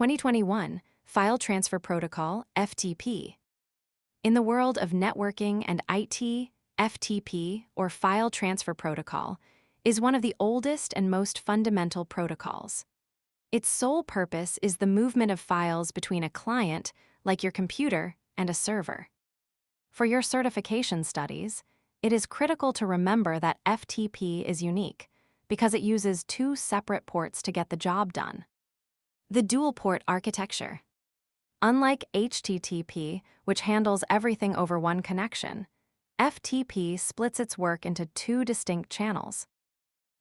2021 File Transfer Protocol, FTP. In the world of networking and IT, FTP, or File Transfer Protocol, is one of the oldest and most fundamental protocols. Its sole purpose is the movement of files between a client, like your computer, and a server. For your certification studies, it is critical to remember that FTP is unique because it uses two separate ports to get the job done. The dual-port architecture. Unlike HTTP, which handles everything over one connection, FTP splits its work into two distinct channels.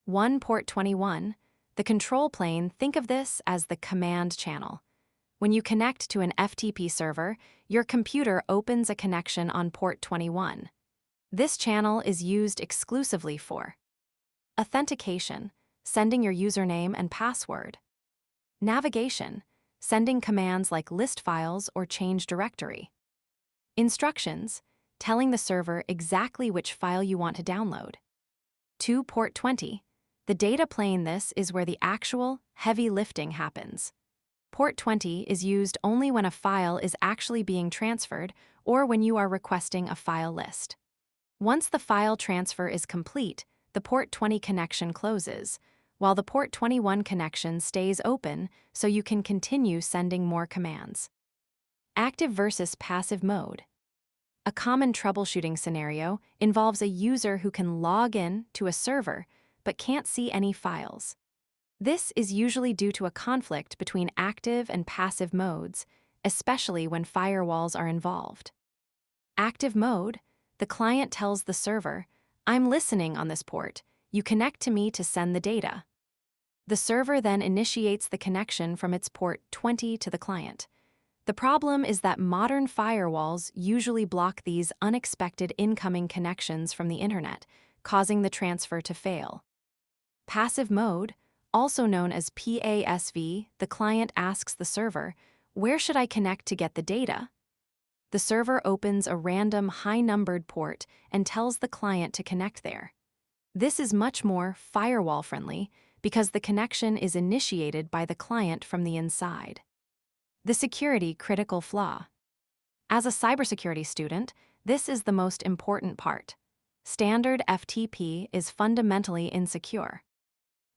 One port 21, the control plane, think of this as the command channel. When you connect to an FTP server, your computer opens a connection on port 21. This channel is used exclusively for authentication, sending your username and password; navigation, sending commands like list files or change directory; instructions, telling the server exactly which file you want to download. To port 20, the data plane. This is where the actual, heavy lifting happens. Port 20 is used only when a file is actually being transferred or when you are requesting a file list. Once the file transfer is complete, the port 20 connection closes, while the port 21 connection stays open so you can continue sending more commands. Active versus passive mode. A common troubleshooting scenario involves a user who can log in to a server but can't see any files. This is usually due to a conflict between active and passive modes, especially when firewalls are involved. Active mode, the client tells the server, "I'm listening on this port. You connect to me to send the data." The server then initiates the connection from its port 20 to the client. The problem is that modern firewalls usually block these unexpected incoming connections from the internet, causing the transfer to fail. Passive mode, also known as PASV, the client asks the server, "Where should I connect to get the data?" The server opens a random high-numbered port and tells the client to connect there. This is much more firewall-friendly because the connection is initiated by the client from the inside. The security critical flaw. As a cybersecurity student, this is the most important part. Standard FTP is fundamentally insecure.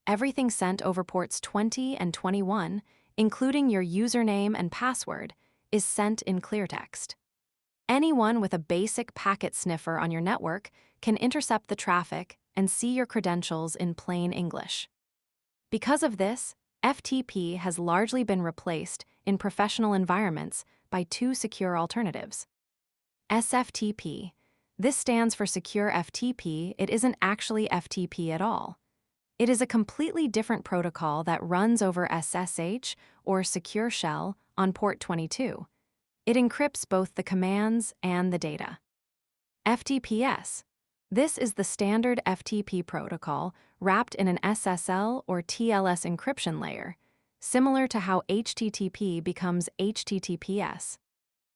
Everything sent over ports 20 and 21, including your username and password, is sent in cleartext. Anyone with a basic packet sniffer on your network can intercept the traffic and see your credentials in plain English. Because of this, FTP has largely been replaced in professional environments by two secure alternatives. SFTP. This stands for Secure FTP. It isn't actually FTP at all. It is a completely different protocol that runs over SSH, or Secure Shell, on port 22. It encrypts both the commands and the data. FTPS. This is the standard FTP protocol wrapped in an SSL or TLS encryption layer, similar to how HTTP becomes HTTPS.